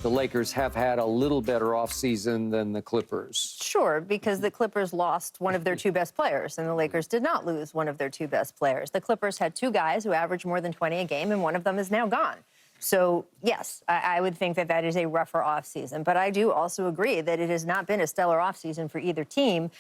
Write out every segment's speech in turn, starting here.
the Lakers have had a little better offseason than the Clippers. Sure, because the Clippers lost one of their two best players, and the Lakers did not lose one of their two best players. The Clippers had two guys who averaged more than 20 a game, and one of them is now gone. So, yes, I would think that that is a rougher offseason. But I do also agree that it has not been a stellar offseason for either team.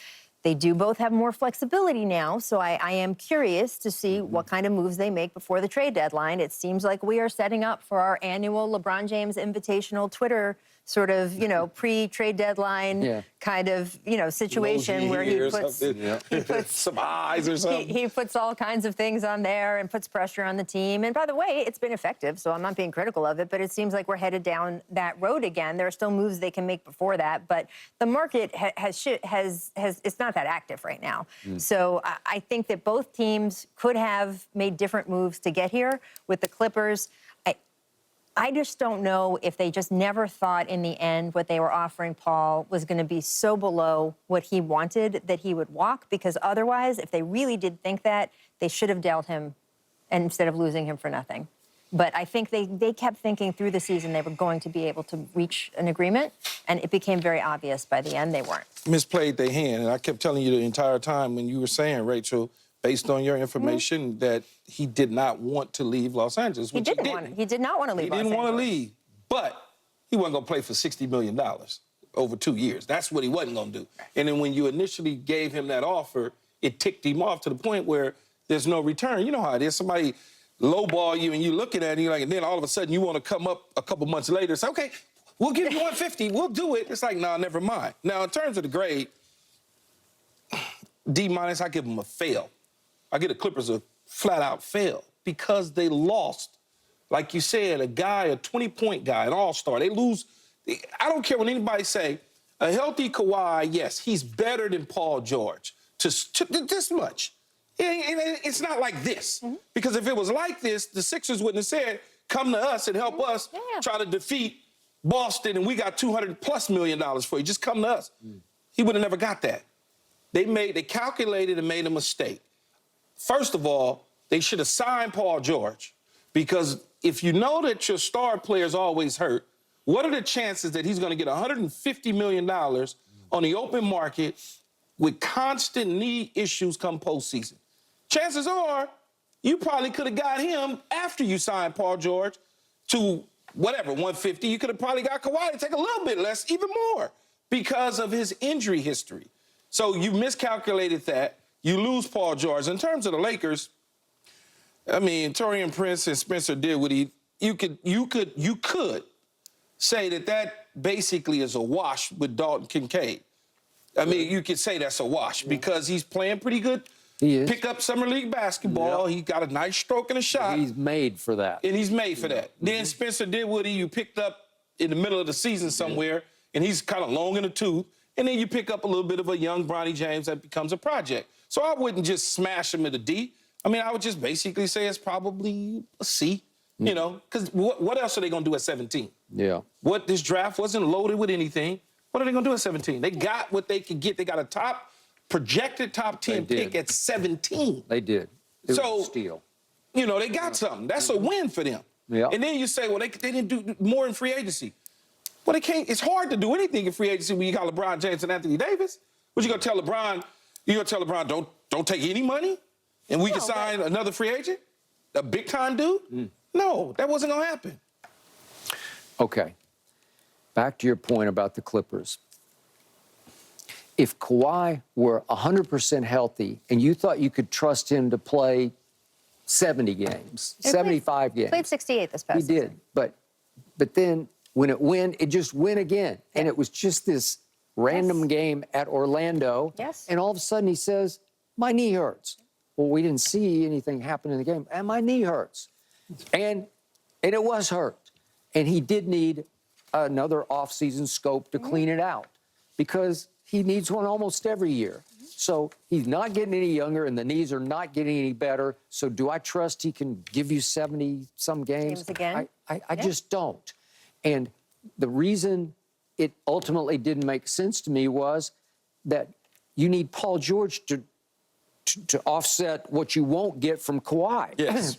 They do both have more flexibility now, so I am curious to see what kind of moves they make before the trade deadline. It seems like we are setting up for our annual LeBron James Invitational Twitter sort of, pre-trade deadline kind of, situation where he puts some eyes or something. He puts all kinds of things on there and puts pressure on the team. And by the way, it's been effective, so I'm not being critical of it, but it seems like we're headed down that road again. There are still moves they can make before that, but the market has it's not that active right now. So I think that both teams could have made different moves to get here. With the Clippers, I just don't know if they just never thought in the end what they were offering Paul was going to be so below what he wanted that he would walk, because otherwise, if they really did think that, they should have dealt him instead of losing him for nothing. But I think they kept thinking through the season they were going to be able to reach an agreement, and it became very obvious by the end they weren't. Misplayed their hand, and I kept telling you the entire time when you were saying, Rachel, based on your information, that he did not want to leave Los Angeles. He did not want to leave Los Angeles. He didn't want to leave, but he wasn't going to play for $60 million over 2 years. That's what he wasn't going to do. And then when you initially gave him that offer, it ticked him off to the point where there's no return. You know how it is. Somebody lowball you and you looking at it, and then all of a sudden you want to come up a couple months later and say, okay, we'll give you 150, we'll do it. It's like, nah, never mind. Now, in terms of the grade, D-, I give them a fail. I give the Clippers a flat-out fail because they lost, like you said, a 20-point guy, an all-star. They lose. I don't care what anybody say. A healthy Kawhi, yes, he's better than Paul George. To this much. It's not like this. Because if it was like this, the Sixers wouldn't have said, come to us and help us try to defeat Boston, and we got $200+ million for you. Just come to us. He would have never got that. They calculated and made a mistake. First of all, they should have signed Paul George, because if you know that your star player is always hurt, what are the chances that he's going to get $150 million on the open market with constant knee issues come postseason? Chances are you probably could have got him after you signed Paul George to whatever, 150. You could have probably got Kawhi to take a little bit less, even more, because of his injury history. So you miscalculated that. You lose Paul George. In terms of the Lakers, I mean, Taurean Prince and Spencer Dinwiddie, you could say that basically is a wash with Dalton Kincaid. I mean, you could say that's a wash because he's playing pretty good. He is. Pick up summer league basketball. He got a nice stroke and a shot. He's made for that. And he's made for that. Then Spencer Dinwiddie, you picked up in the middle of the season somewhere, and he's kind of long in the tooth. And then you pick up a little bit of a young Bronny James that becomes a project. So I wouldn't just smash him at a D. I mean, I would just basically say it's probably a C, you know, because what else are they going to do at 17? Yeah. This draft wasn't loaded with anything. What are they going to do at 17? They got what they could get. They got a projected top 10 pick at 17. They did. It was a steal. You know, they got something. That's a win for them. Yeah. And then you say, well, they didn't do more in free agency. Well, they can't. It's hard to do anything in free agency when you got LeBron James and Anthony Davis. What you gonna tell LeBron? You gonna tell LeBron don't take any money, and we can sign another free agent, a big time dude? No, that wasn't gonna happen. Okay. Back to your point about the Clippers. If Kawhi were 100% healthy and you thought you could trust him to play 70 games, 75 games. Played 68 this past season. He did, but then when it just went again. And it was just this random game at Orlando. Yes. And all of a sudden he says, my knee hurts. Well, we didn't see anything happen in the game. And my knee hurts. And it was hurt. And he did need another offseason scope to clean it out, because he needs one almost every year. So he's not getting any younger, and the knees are not getting any better. So do I trust he can give you 70-some games? Again? I just don't. And the reason it ultimately didn't make sense to me was that you need Paul George to offset what you won't get from Kawhi. Yes.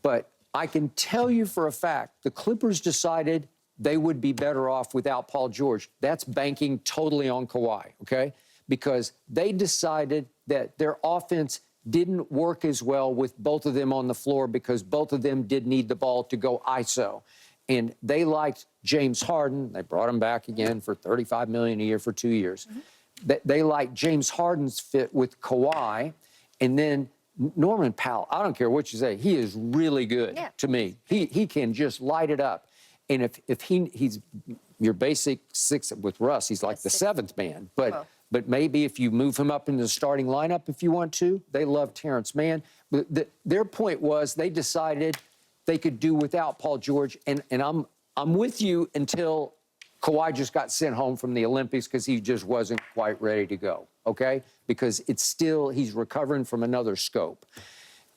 But I can tell you for a fact, the Clippers decided they would be better off without Paul George. That's banking totally on Kawhi, okay? Because they decided that their offense didn't work as well with both of them on the floor because both of them did need the ball to go ISO. And they liked James Harden. They brought him back again for $35 million a year for 2 years. They liked James Harden's fit with Kawhi. And then Norman Powell, I don't care what you say, he is really good to me. He can just light it up. And if he's your basic six with Russ, he's like the seventh man. But maybe if you move him up into the starting lineup if you want to. They love Terrence Mann. But their point was they decided they could do without Paul George. And I'm with you until Kawhi just got sent home from the Olympics because he just wasn't quite ready to go, okay? Because it's still, he's recovering from another scope.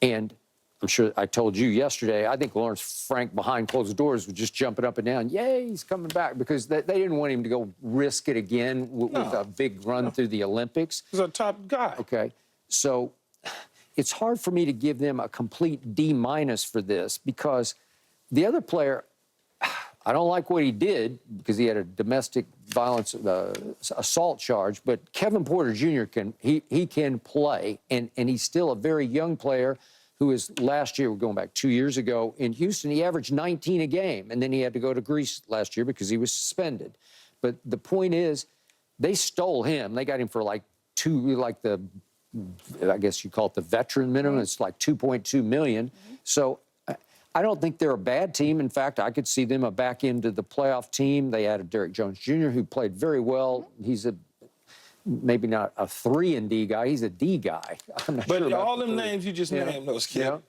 And I'm sure I told you yesterday, I think Lawrence Frank behind closed doors was just jumping up and down. Yay, he's coming back because they didn't want him to go risk it again with a big run through the Olympics. He's a top guy. Okay, so it's hard for me to give them a complete D- for this because the other player, I don't like what he did because he had a domestic violence assault charge, but Kevin Porter Jr. can play, and he's still a very young player who is last year, we're going back 2 years ago, in Houston, he averaged 19 a game, and then he had to go to Greece last year because he was suspended. But the point is, they stole him. They got him for I guess you call it the veteran minimum. It's like $2.2 million. So I don't think they're a bad team. In fact, I could see them back into the playoff team. They added Derrick Jones Jr., who played very well. He's maybe not a 3-and-D guy. He's a D guy. I'm not But sure all them names you just named, those kids,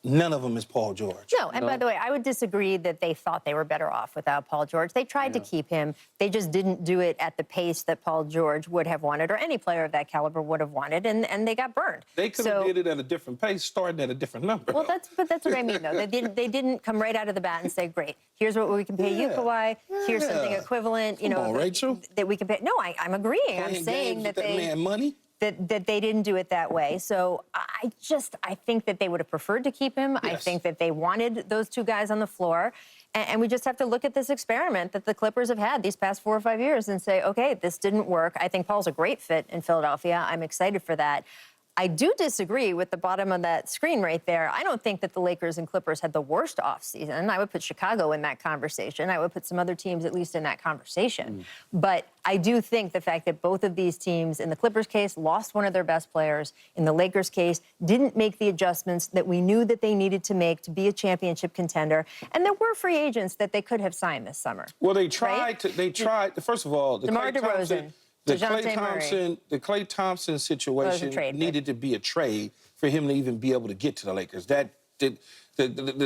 none of them is Paul George. No, and by the way, I would disagree that they thought they were better off without Paul George. They tried to keep him. They just didn't do it at the pace that Paul George would have wanted or any player of that caliber would have wanted, and they got burned. They could have did it at a different pace, starting at a different number. Well, that's what I mean, though. They didn't come right out of the bat and say, great, here's what we can pay you, Kawhi. Here's something equivalent, Come on, Rachel. that we can pay. No, I'm agreeing. I'm saying that they man money. That they didn't do it that way. So I think that they would have preferred to keep him. Yes. I think that they wanted those two guys on the floor. And we just have to look at this experiment that the Clippers have had these past 4 or 5 years and say, okay, this didn't work. I think Paul's a great fit in Philadelphia. I'm excited for that. I do disagree with the bottom of that screen right there. I don't think that the Lakers and Clippers had the worst offseason. I would put Chicago in that conversation. I would put some other teams at least in that conversation. But I do think the fact that both of these teams, in the Clippers case, lost one of their best players, in the Lakers case, didn't make the adjustments that we knew that they needed to make to be a championship contender. And there were free agents that they could have signed this summer. Well, they tried first of all, DeMar DeRozan. The Klay Thompson situation needed to be a trade for him to even be able to get to the Lakers. The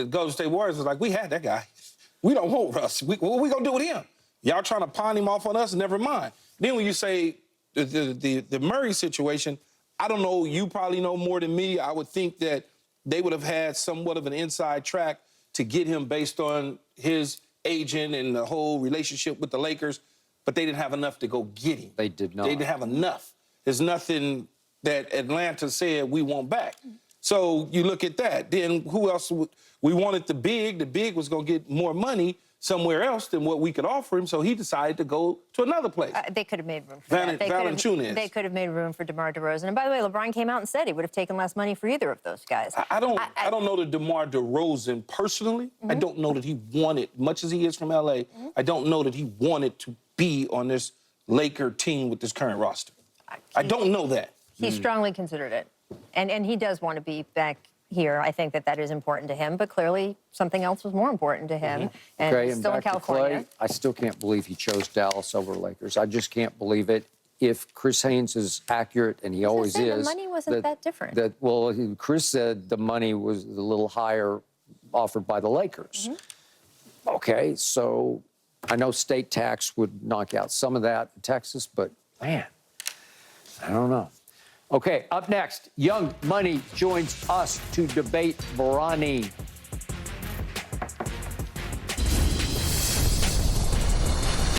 Golden State Warriors was like, we had that guy. We don't want Russ. What we gonna do with him? Y'all trying to pawn him off on us? Never mind. Then when you say the Murray situation, I don't know. You probably know more than me. I would think that they would have had somewhat of an inside track to get him based on his agent and the whole relationship with the Lakers. But they didn't have enough to go get him. They did not. They didn't have enough. There's nothing that Atlanta said we want back. So you look at that. Then who else? We wanted the big. The big was going to get more money somewhere else than what we could offer him. So he decided to go to another place. They could have made room for that. They could have made room for DeMar DeRozan. And by the way, LeBron came out and said he would have taken less money for either of those guys. I don't know that DeMar DeRozan personally. I don't know that he wanted, much as he is from L.A., I don't know that he wanted to be on this Laker team with this current roster. I don't know that. He strongly considered it. And he does want to be back here. I think that is important to him, but clearly something else was more important to him. And he's still in California. Klay, I still can't believe he chose Dallas over Lakers. I just can't believe it. If Chris Haynes is accurate, and he always is. The money wasn't that different. Chris said the money was a little higher offered by the Lakers. Okay, so I know state tax would knock out some of that in Texas, but man, I don't know. Okay, up next, Young Money joins us to debate Bronny.